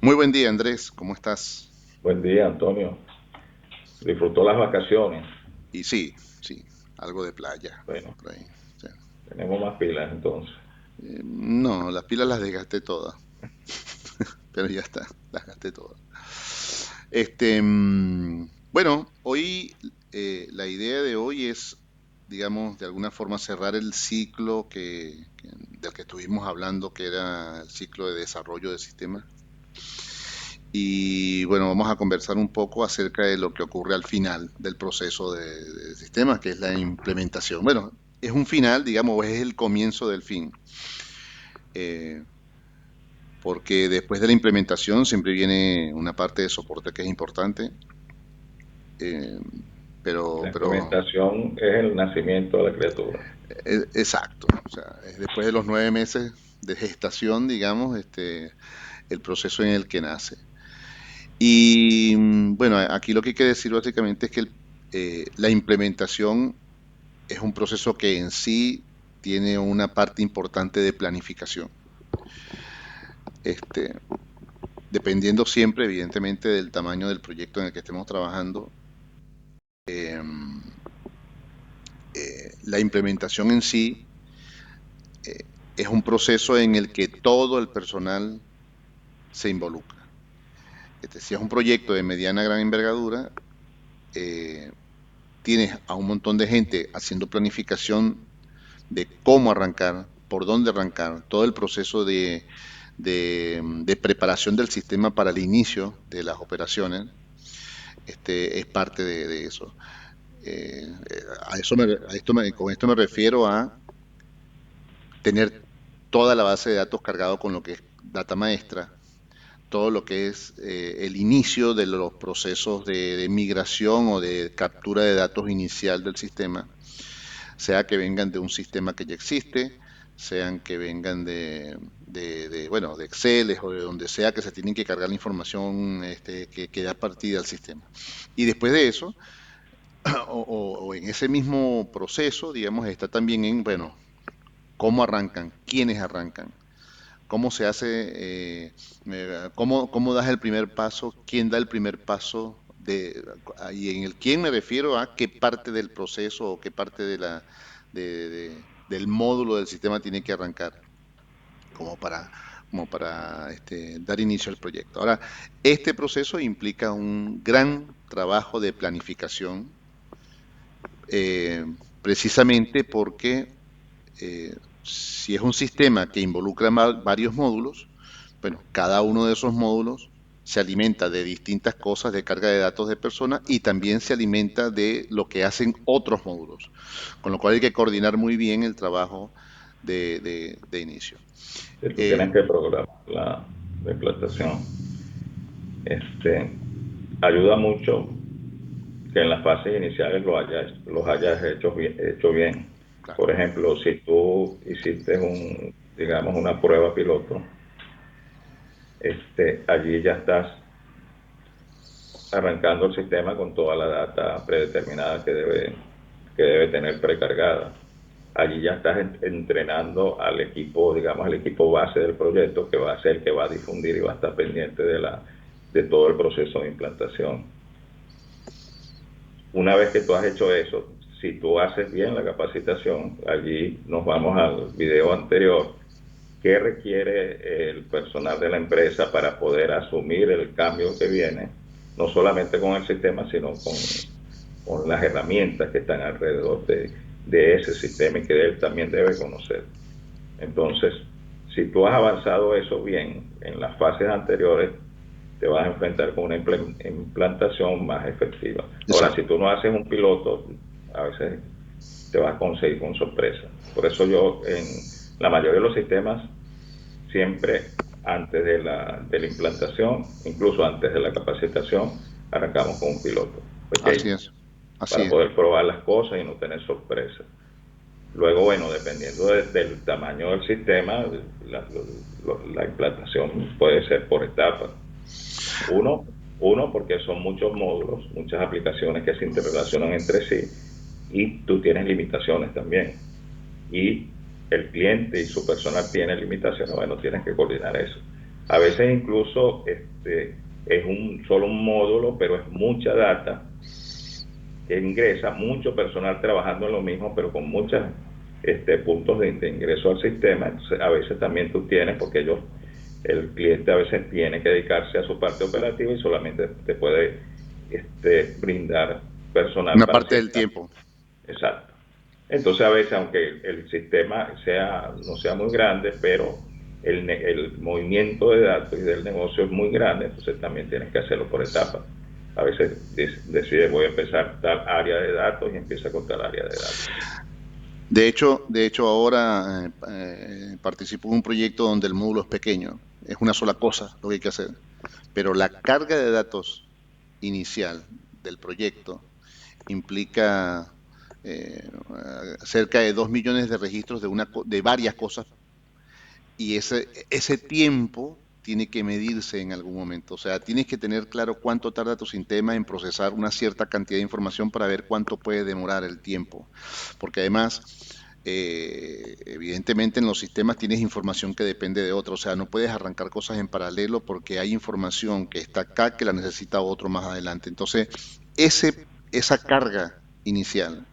Muy buen día, Andrés, ¿cómo estás? Buen día, Antonio. Disfrutó las vacaciones. Y sí, sí, algo de playa Bueno, por ahí. Sí. tenemos más pilas entonces. No, las pilas las desgasté todas, pero ya está, las gasté todas. Bueno, hoy la idea de hoy es, digamos, de alguna forma cerrar el ciclo del que estuvimos hablando, que era el ciclo de desarrollo de sistemas. Y bueno, vamos a conversar un poco acerca de lo que ocurre al final del proceso de sistemas, que es la implementación. Bueno, es un final, digamos, es el comienzo del fin, eh, porque después de la implementación siempre viene una parte de soporte que es importante, eh, La pero implementación es el nacimiento de la criatura. exacto, o sea, es después de los 9 meses de gestación, digamos, el proceso en el que nace. Y bueno, aquí lo que hay que decir básicamente es que la implementación es un proceso que en sí tiene una parte importante de planificación. Este, Dependiendo siempre, evidentemente, del tamaño del proyecto en el que estemos trabajando, eh, la implementación en sí es un proceso en el que todo el personal se involucra. Si es un proyecto de mediana gran envergadura, eh, tienes a un montón de gente haciendo planificación de cómo arrancar, por dónde arrancar, todo el proceso de preparación del sistema para el inicio de las operaciones, es parte de eso. Con esto me refiero a tener toda la base de datos cargado con lo que es data maestra, todo lo que es el inicio de los procesos de migración o de captura de datos inicial del sistema, sea que vengan de un sistema que ya existe, sean que vengan bueno, de Excel o de donde sea que se tienen que cargar la información que da partida al sistema. Y después de eso, o en ese mismo proceso, digamos, está también en, bueno, cómo arrancan, quiénes arrancan, cómo se hace, cómo das el primer paso, quién da el primer paso, y en el quién me refiero a qué parte del proceso o qué parte del módulo del sistema tiene que arrancar como para, como para dar inicio al proyecto. Ahora, este proceso implica un gran trabajo de planificación, eh, precisamente porque si es un sistema que involucra varios módulos, bueno, cada uno de esos módulos se alimenta de distintas cosas de carga de datos de personas y también se alimenta de lo que hacen otros módulos, con lo cual hay que coordinar muy bien el trabajo de inicio. Si tú Eh, tienes que programar la implantación, este, ayuda mucho que en las fases iniciales los hayas hecho bien. claro, Por ejemplo, si tú hiciste digamos, una prueba piloto, allí ya estás arrancando el sistema con toda la data predeterminada que debe tener precargada. Allí ya estás entrenando al equipo, digamos, al equipo base del proyecto, que va a ser el que va a difundir y va a estar pendiente de todo el proceso de implantación. Una vez que tú has hecho eso, si tú haces bien la capacitación, allí nos vamos al video anterior, qué requiere el personal de la empresa para poder asumir el cambio que viene, no solamente con el sistema, sino con las herramientas que están alrededor de ese sistema y que él también debe conocer. Entonces, si tú has avanzado eso bien en las fases anteriores, te vas a enfrentar con una implantación más efectiva. Ahora, si exacto. tú no haces un piloto, a veces te vas a conseguir con sorpresa. Por eso yo en la mayoría de los sistemas siempre antes de la implantación, incluso antes de la capacitación, arrancamos con un piloto Así pequeño es, así para es. poder probar las cosas y no tener sorpresas. Luego, bueno, dependiendo del tamaño del sistema, la implantación puede ser por etapas. Uno, uno, porque son muchos módulos, muchas aplicaciones que se interrelacionan entre sí y tú tienes limitaciones también. Y el cliente y su personal tienen limitaciones, bueno, tienes que coordinar eso. A veces incluso es solo un módulo, pero es mucha data que ingresa, mucho personal trabajando en lo mismo, pero con muchos puntos de ingreso al sistema. Entonces, a veces también tú tienes, porque el cliente a veces tiene que dedicarse a su parte operativa y solamente te puede brindar personal Una para parte del cierta. tiempo. Exacto. Entonces a veces, aunque el sistema no sea muy grande, pero el movimiento de datos y del negocio es muy grande, entonces también tienes que hacerlo por etapas. A veces decide voy a empezar tal área de datos y empieza con tal área de datos. De hecho ahora participo en un proyecto donde el módulo es pequeño, es una sola cosa lo que hay que hacer, pero la carga de datos inicial del proyecto implica cerca de 2 millones de registros de varias cosas, y ese tiempo tiene que medirse en algún momento. O sea, tienes que tener claro cuánto tarda tu sistema en procesar una cierta cantidad de información para ver cuánto puede demorar el tiempo. Porque además, evidentemente en los sistemas tienes información que depende de otra. O sea, no puedes arrancar cosas en paralelo porque hay información que está acá que la necesita otro más adelante. Entonces, esa carga inicial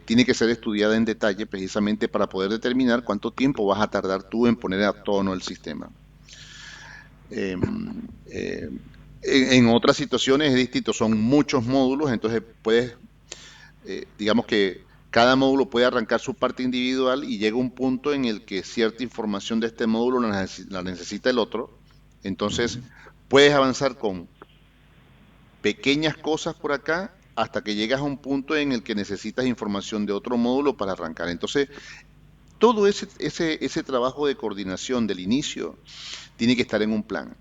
tiene que ser estudiada en detalle precisamente para poder determinar cuánto tiempo vas a tardar tú en poner a tono el sistema. Eh, eh, en otras situaciones es distinto, son muchos módulos, entonces digamos que cada módulo puede arrancar su parte individual y llega un punto en el que cierta información de este módulo la necesita el otro. Entonces puedes avanzar con pequeñas cosas por acá hasta que llegas a un punto en el que necesitas información de otro módulo para arrancar. Entonces, todo ese trabajo de coordinación del inicio tiene que estar en un plan,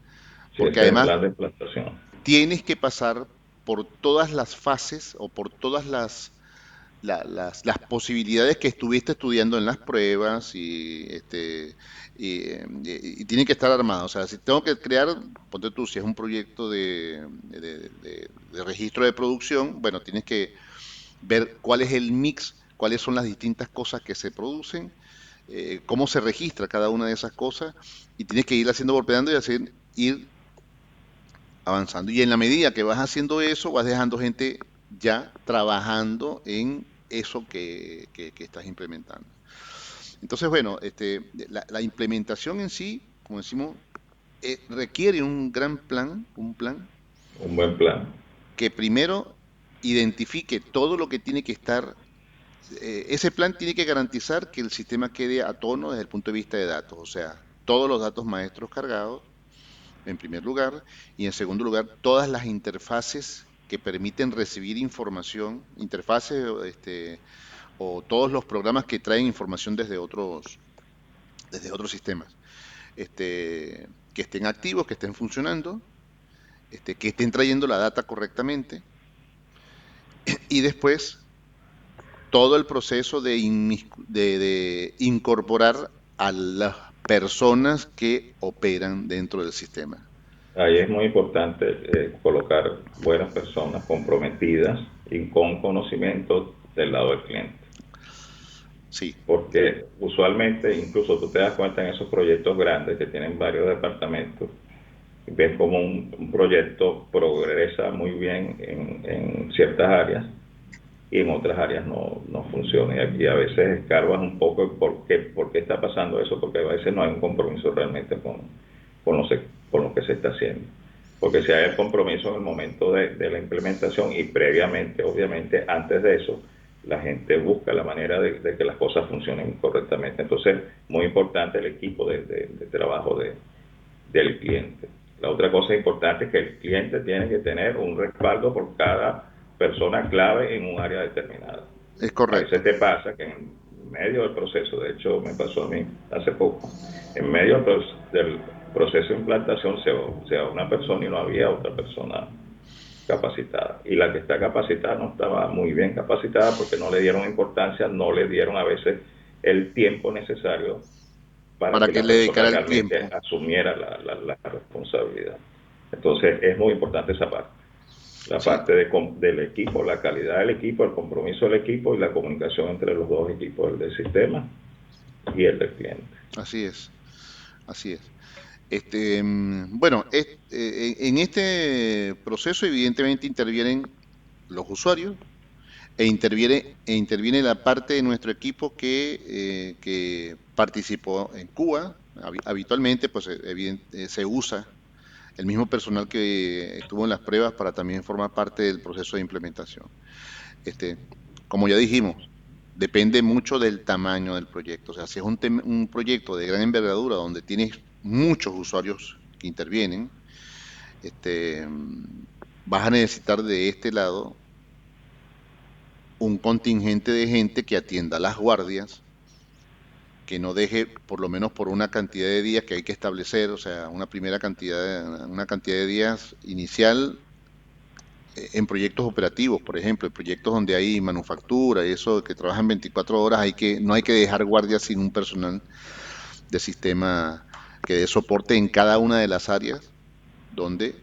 Sí, porque ese es el además plan de implantación. tienes que pasar por todas las fases o por todas las posibilidades que estuviste estudiando en las pruebas y tiene que estar armado. O sea, si tengo que crear, ponte tú, si es un proyecto de registro de producción, bueno, tienes que ver cuál es el mix, cuáles son las distintas cosas que se producen, cómo se registra cada una de esas cosas, y tienes que ir haciendo golpeando y ir avanzando. Y en la medida que vas haciendo eso, vas dejando gente ya trabajando en eso que estás implementando. Entonces, bueno, la implementación en sí, como decimos, requiere un gran plan, un plan Un buen plan. que primero identifique todo lo que tiene que estar. Ese plan tiene que garantizar que el sistema quede a tono desde el punto de vista de datos, o sea, todos los datos maestros cargados, en primer lugar, y en segundo lugar, todas las interfaces que permiten recibir información, interfaces o todos los programas que traen información desde otros sistemas, que estén activos, que estén funcionando, que estén trayendo la data correctamente, y después todo el proceso de incorporar a las personas que operan dentro del sistema. Ahí es muy importante colocar buenas personas comprometidas y con conocimiento del lado del cliente. Sí, Porque usualmente, incluso tú te das cuenta en esos proyectos grandes que tienen varios departamentos, ves como un proyecto progresa muy bien en ciertas áreas y en otras áreas no funciona. Y aquí a veces escarbas un poco por qué está pasando eso, porque a veces no hay un compromiso realmente con, lo, con lo que se está haciendo. Porque si hay el compromiso en el momento de la implementación y previamente, obviamente, antes de eso, la gente busca la manera de que las cosas funcionen correctamente. Entonces, muy importante el equipo de trabajo del cliente. La otra cosa importante es que el cliente tiene que tener un respaldo por cada persona clave en un área determinada. es A veces correcto. te pasa que en medio del proceso, de hecho me pasó a mí hace poco, en medio del proceso de implantación se va una persona y no había otra persona capacitada. Y la que está capacitada no estaba muy bien capacitada porque no le dieron importancia, no le dieron a veces el tiempo necesario para Para que que la le persona dedicara el realmente tiempo. asumiera la responsabilidad. Entonces es muy importante esa parte, la Sí, parte del equipo, la calidad del equipo, el compromiso del equipo y la comunicación entre los dos equipos, el del sistema y el del cliente. así es, así es. Bueno, en este proceso evidentemente intervienen los usuarios e interviene la parte de nuestro equipo que participó en Cuba. Habitualmente, pues se usa el mismo personal que estuvo en las pruebas para también formar parte del proceso de implementación. Este, como ya dijimos, depende mucho del tamaño del proyecto. O sea, si es un proyecto de gran envergadura donde tienes muchos usuarios que intervienen, este, vas a necesitar de este lado un contingente de gente que atienda las guardias, que no deje, por lo menos por una cantidad de días que hay que establecer, o sea, una cantidad de días inicial en proyectos operativos, por ejemplo, en proyectos donde hay manufactura y eso, que trabajan 24 horas, no hay que dejar guardias sin un personal de sistema que dé soporte en cada una de las áreas donde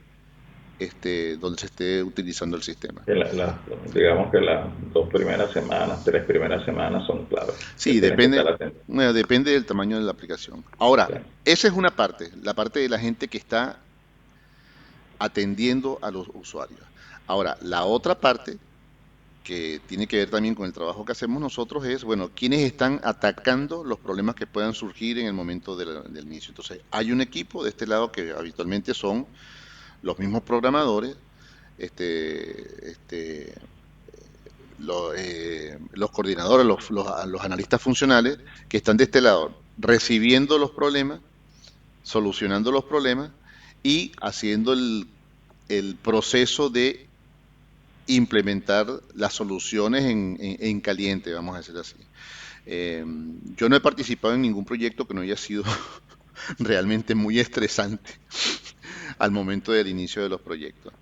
se esté utilizando el sistema. Que digamos que las 2 primeras semanas, 3 primeras semanas son claves, que Sí, tienen que estar atentos. bueno, depende del tamaño de la aplicación. Sí. Ahora, esa es una parte, la parte de la gente que está atendiendo a los usuarios. Ahora, la otra parte que tiene que ver también con el trabajo que hacemos nosotros es, bueno, quiénes están atacando los problemas que puedan surgir en el momento del inicio. Entonces, hay un equipo de este lado que habitualmente son los mismos programadores, este, este, los coordinadores, los analistas funcionales, que están de este lado recibiendo los problemas, solucionando los problemas y haciendo el proceso de implementar las soluciones en caliente, vamos a decir así. Eh, yo no he participado en ningún proyecto que no haya sido realmente muy estresante al momento del inicio de los proyectos.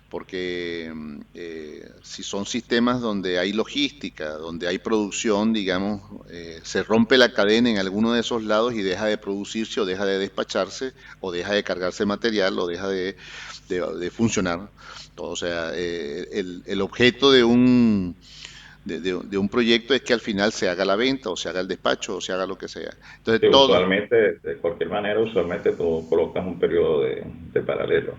Porque si son sistemas donde hay logística, donde hay producción, digamos, se rompe la cadena en alguno de esos lados y deja de producirse o deja de despacharse o deja de cargarse material o deja de funcionar. Todo, o sea, el objeto de un proyecto es que al final se haga la venta o se haga el despacho o se haga lo que sea. Entonces, Sí, todo, usualmente, de cualquier manera, usualmente tú colocas un periodo de paralelo,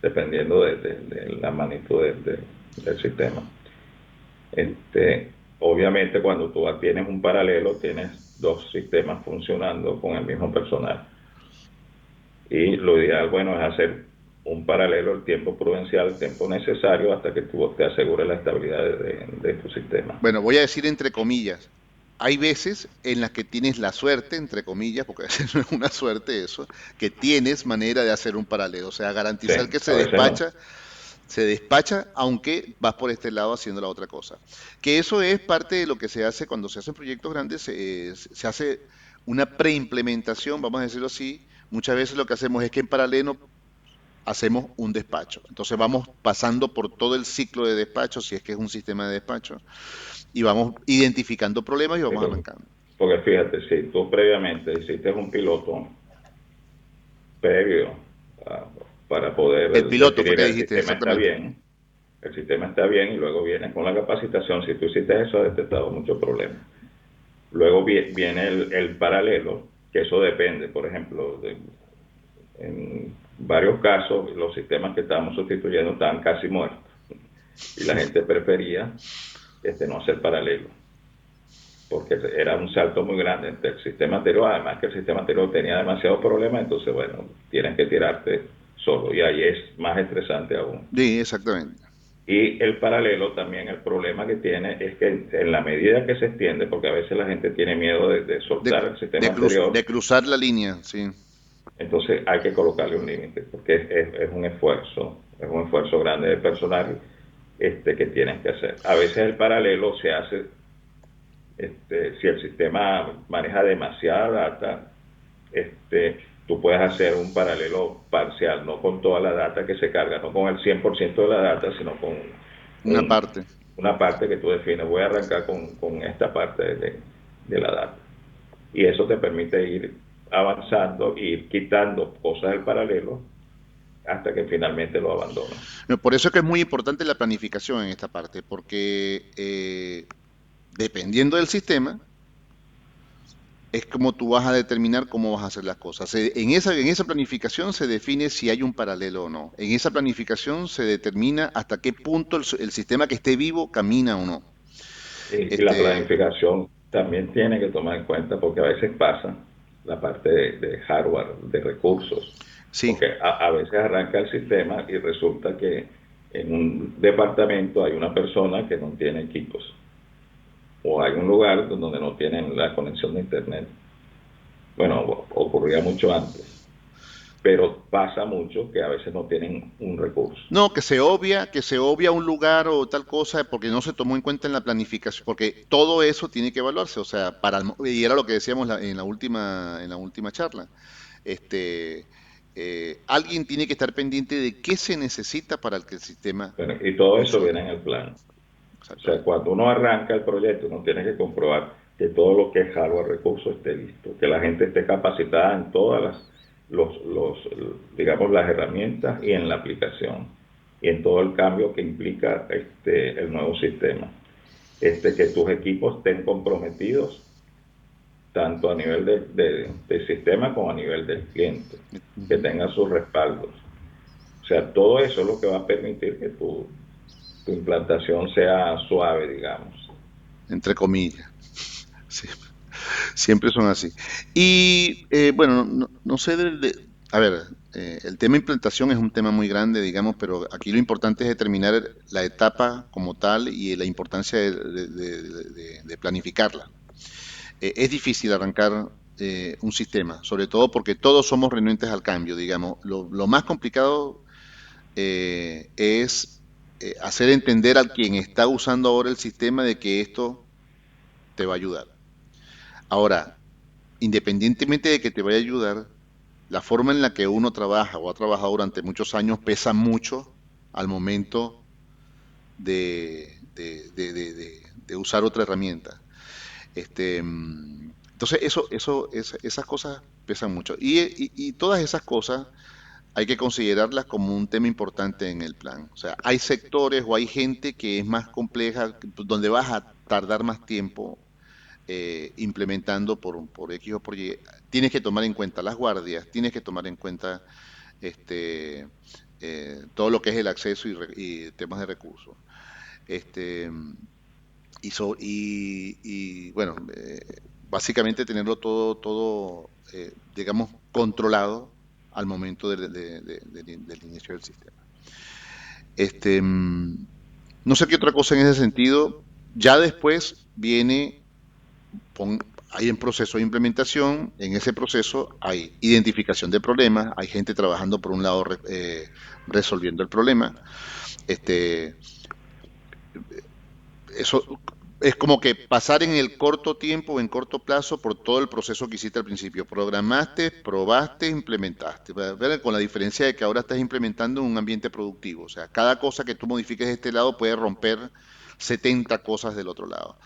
dependiendo de la magnitud del sistema. Obviamente, cuando tú tienes un paralelo, tienes dos sistemas funcionando con el mismo personal. Y lo ideal, bueno, es hacer un paralelo el tiempo prudencial, el tiempo necesario hasta que tú te asegures la estabilidad de tu sistema. bueno, voy a decir entre comillas, hay veces en las que tienes la suerte, entre comillas, porque a veces no es una suerte eso, que tienes manera de hacer un paralelo, o sea, Sí, garantizar que a veces no. se despacha, aunque vas por este lado haciendo la otra cosa. Que eso es parte de lo que se hace cuando se hacen proyectos grandes, se hace una preimplementación, vamos a decirlo así. Muchas veces lo que hacemos es que en paralelo hacemos un despacho. Entonces vamos pasando por todo el ciclo de despacho, si es que es un sistema de despacho, y vamos identificando problemas y Sí, vamos arrancando. porque fíjate, si tú previamente hiciste un piloto previo a, para El poder piloto fue definir que dijiste, exactamente. el sistema está bien y luego vienes con la capacitación, si tú hiciste eso, has detectado muchos problemas. Luego viene el paralelo, que eso depende, por ejemplo, en varios casos los sistemas que estábamos sustituyendo estaban casi muertos y la gente prefería no hacer paralelo porque era un salto muy grande del sistema anterior, además que el sistema anterior tenía demasiados problemas, entonces bueno, tienes que tirarte solo y ahí es más estresante aún. Sí, exactamente. Y el paralelo también, el problema que tiene es que en la medida que se extiende, porque a veces la gente tiene miedo de De, soltar el sistema anterior, de cruzar la línea, sí. entonces hay que colocarle un límite, porque es un esfuerzo grande de personal que tienes que hacer. A veces el paralelo se hace, si el sistema maneja demasiada data, tú puedes hacer un paralelo parcial, no con toda la data que se carga, no con el 100% de la data, sino con Una un, parte. una parte que tú defines. Voy a arrancar con esta parte de la data. Y eso te permite ir avanzando e ir quitando cosas del paralelo hasta que finalmente lo abandonas. Por eso es que es muy importante la planificación en esta parte, porque dependiendo del sistema, es como tú vas a determinar cómo vas a hacer las cosas. En esa planificación se define si hay un paralelo o no. En esa planificación se determina hasta qué punto el sistema que esté vivo camina o no. Y la Este, planificación también tiene que tomar en cuenta, porque a veces pasa la parte de hardware, de recursos, sí, porque a veces arranca el sistema y resulta que en un departamento hay una persona que no tiene equipos, o hay un lugar donde no tienen la conexión de internet. Bueno, ocurría mucho antes, pero pasa mucho que a veces no tienen un recurso. no, que se obvia un lugar o tal cosa porque no se tomó en cuenta en la planificación, porque todo eso tiene que evaluarse, o sea, y era lo que decíamos en la última charla. Este, alguien tiene que estar pendiente de qué se necesita para que el sistema Bueno, y todo eso viene funcione. en el plan. O sea, Exactamente. cuando uno arranca el proyecto, uno tiene que comprobar que todo lo que es hardware, recursos esté listo, que la gente esté capacitada en todas digamos, las herramientas y en la aplicación y en todo el cambio que implica el nuevo sistema. Que tus equipos estén comprometidos tanto a nivel del sistema como a nivel del cliente, que Ujú. tengan sus respaldos. O sea, todo eso es lo que va a permitir que tu implantación sea suave, digamos. Entre comillas. Sí, siempre son así. Y bueno, no sé a ver, el tema implantación es un tema muy grande, digamos, pero aquí lo importante es determinar la etapa como tal y la importancia de planificarla. Es difícil arrancar un sistema, sobre todo porque todos somos renuentes al cambio, digamos. Lo más complicado es hacer entender al quien está usando ahora el sistema de que esto te va a ayudar. Ahora, independientemente de que te vaya a ayudar, la forma en la que uno trabaja o ha trabajado durante muchos años pesa mucho al momento de usar otra herramienta. Entonces, esas cosas pesan mucho. Y todas esas cosas hay que considerarlas como un tema importante en el plan. O sea, hay sectores o hay gente que es más compleja, donde vas a tardar más tiempo implementando por X o por Y. Tienes que tomar en cuenta las guardias, tienes que tomar en cuenta este, todo lo que es el acceso y temas de recursos. Este, bueno, básicamente tenerlo todo, digamos, controlado al momento del inicio del sistema. Este, no sé qué otra cosa en ese sentido. Ya después viene, hay un proceso de implementación. En ese proceso hay identificación de problemas, hay gente trabajando por un lado resolviendo el problema. Este, Eso es como que pasar en el corto tiempo o en corto plazo por todo el proceso que hiciste al principio. Programaste, probaste, implementaste. ¿Verdad? Con la diferencia de que ahora estás implementando en un ambiente productivo. O sea, cada cosa que tú modifiques de este lado puede romper 70 cosas del otro lado.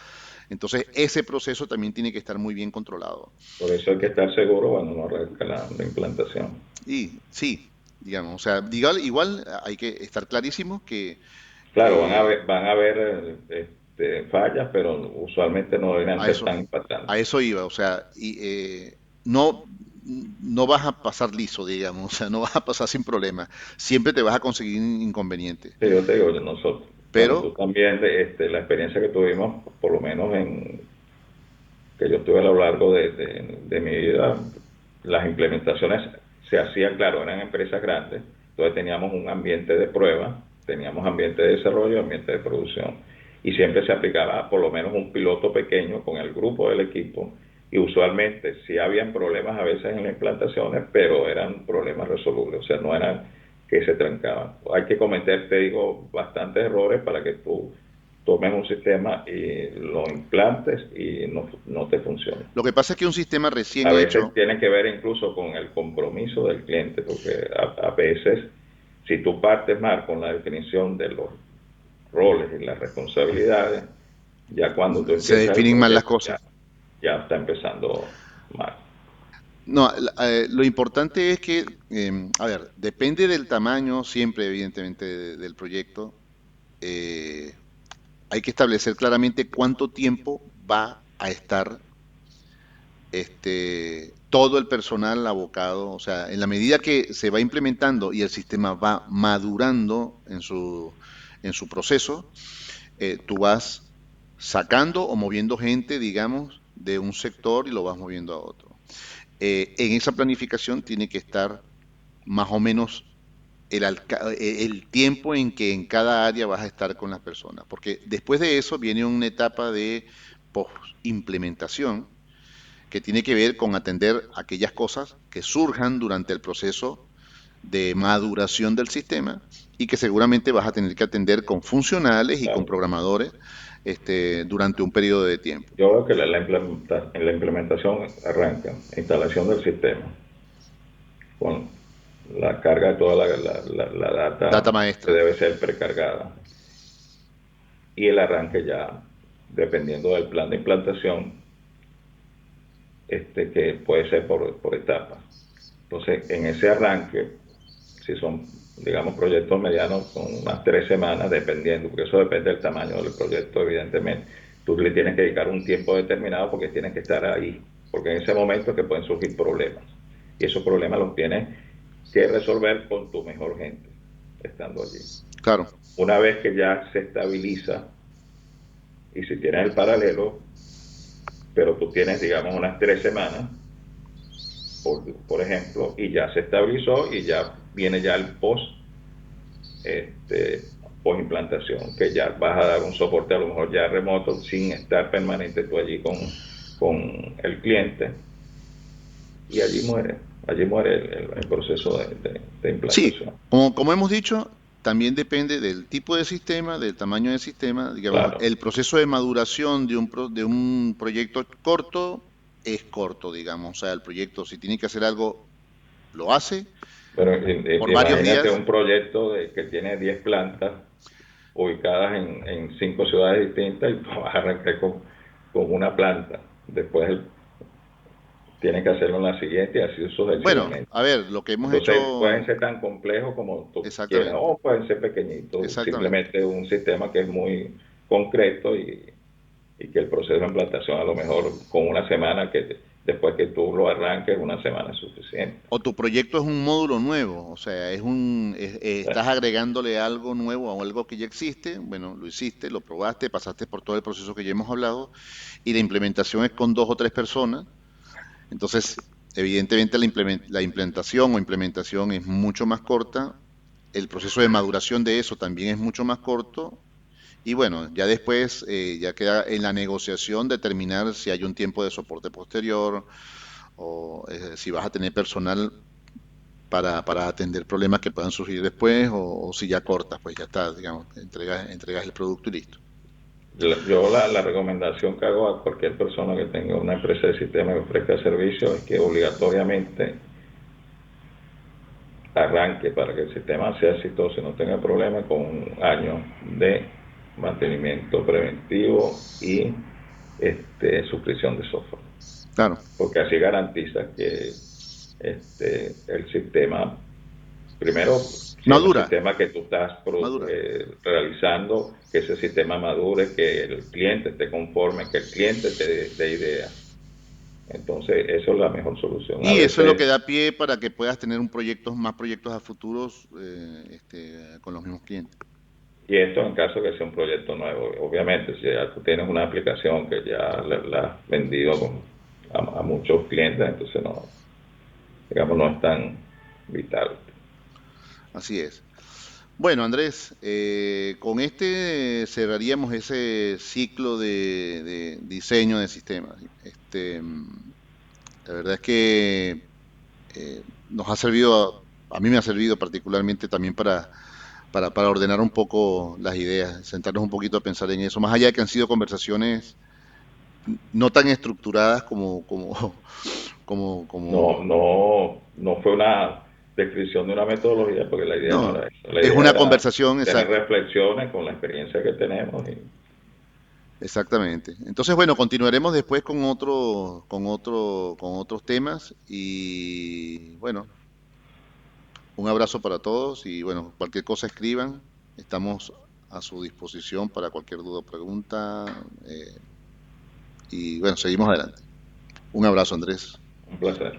Entonces, ese proceso también tiene que estar muy bien controlado. Por eso hay que estar seguro cuando uno arranca la implantación. Y sí, digamos, o sea, igual hay que estar clarísimo que Claro, eh, van a haber fallas, pero usualmente no deberían a ser eso, tan a impactantes. eso iba, o sea, no, no vas a pasar liso, digamos, o sea, no vas a pasar sin problema. Siempre te vas a conseguir inconvenientes. Sí, yo te digo, nosotros, bueno, tú Pero, también, la experiencia que tuvimos, por lo menos que yo tuve a lo largo de mi vida, las implementaciones se hacían, claro, eran empresas grandes, entonces teníamos un ambiente de prueba, teníamos ambiente de desarrollo, ambiente de producción, y siempre se aplicaba por lo menos un piloto pequeño con el grupo del equipo, y usualmente sí habían problemas a veces en las implantaciones, pero eran problemas resolubles, o sea, no eran que se trancaban. Hay que cometer, te digo, bastantes errores para que tú tomes un sistema y lo implantes y no te funcione. lo que pasa es que un sistema recién A veces hecho, tiene que ver incluso con el compromiso del cliente, porque a veces si tú partes mal con la definición de los roles y las responsabilidades, ya cuando tú se empiezas el definen mal las proyecto cosas. ya está empezando mal. No, lo importante es que, a ver, depende del tamaño, siempre, evidentemente, del proyecto. eh, Hay que establecer claramente cuánto tiempo va a estar todo el personal abocado, o sea, en la medida que se va implementando y el sistema va madurando en su proceso, tú vas sacando o moviendo gente, digamos, de un sector y lo vas moviendo a otro. En esa planificación tiene que estar más o menos el tiempo en que en cada área vas a estar con las personas, porque después de eso viene una etapa de post-implementación que tiene que ver con atender aquellas cosas que surjan durante el proceso de maduración del sistema y que seguramente vas a tener que atender con funcionales y con Claro. programadores durante un periodo de tiempo. Yo veo que en la implementación arranca instalación del sistema con la carga de toda la Data data que maestra. debe ser precargada y el arranque ya, dependiendo del plan de implantación, que puede ser por etapas. Entonces, en ese arranque, si son, digamos, proyectos medianos, con unas 3 semanas, dependiendo, porque eso depende del tamaño del proyecto, evidentemente, tú le tienes que dedicar un tiempo determinado porque tienes que estar ahí, porque en ese momento es que pueden surgir problemas, y esos problemas los tienes que resolver con tu mejor gente, estando allí. Claro. Una vez que ya se estabiliza, y si tienes el paralelo, pero tú tienes, digamos, unas 3 semanas, por ejemplo, y ya se estabilizó y ya viene ya el este, post implantación, que ya vas a dar un soporte a lo mejor ya remoto sin estar permanente tú allí con el cliente, y allí muere el proceso de Sí, implantación. como hemos dicho, también depende del tipo de sistema, del tamaño del sistema. Digamos, Claro, el proceso de maduración de un proyecto corto es corto, digamos. O sea, el proyecto, si tiene que hacer algo, lo hace pero por varios imagínate días. un proyecto que tiene 10 plantas ubicadas en 5 ciudades distintas, y tú vas a arrancar con una planta. Después tienes que hacerlo en la siguiente y así Bueno, sucesivamente. a ver, lo que hemos Entonces pueden hecho, ser tan complejos como tú quieras, exactamente, o pueden ser pequeñitos, exactamente. simplemente un sistema que es muy concreto, y que el proceso de implantación a lo mejor con una semana, que después que tú lo arranques, una semana es suficiente. O tu proyecto es un módulo nuevo, o sea, estás Bueno, agregándole algo nuevo a algo que ya existe. Bueno, lo hiciste, lo probaste, pasaste por todo el proceso que ya hemos hablado y la implementación es con dos o tres personas. Entonces, evidentemente la implementación o implementación es mucho más corta, el proceso de maduración de eso también es mucho más corto y bueno, ya después ya queda en la negociación determinar si hay un tiempo de soporte posterior o si vas a tener personal para atender problemas que puedan surgir después o si ya cortas, pues ya está, digamos, entregas el producto y listo. yo la recomendación que hago a cualquier persona que tenga una empresa de sistema que ofrezca servicio es que obligatoriamente arranque, para que el sistema sea exitoso y no tenga problemas, con un año de mantenimiento preventivo y suscripción de software, Claro, porque así garantiza que el sistema, primero, si es un madura, sistema que tú estás madura. realizando, que ese sistema madure, que el cliente esté conforme, que el cliente te dé idea. Entonces, eso es la mejor solución. A Y eso es lo que veces, da pie para que puedas tener más proyectos a futuros con los mismos clientes. y esto en caso que sea un proyecto nuevo, obviamente, si ya tú tienes una aplicación que ya la has vendido a muchos clientes, entonces no, digamos, no es tan vital. Así es. Bueno, Andrés, con este cerraríamos ese ciclo de diseño de sistemas. La verdad es que nos ha servido, a mí me ha servido particularmente también para ordenar un poco las ideas, sentarnos un poquito a pensar en eso, más allá de que han sido conversaciones no tan estructuradas No, como, no fue una descripción de una metodología, porque la idea no no, era eso. La es idea una era conversación, tener exacto, reflexiones con la experiencia que tenemos. exactamente. Entonces, bueno, continuaremos después con otros temas y bueno, un abrazo para todos y bueno, cualquier cosa escriban, estamos a su disposición para cualquier duda o pregunta y bueno, seguimos adelante. Un abrazo, Andrés. Un placer.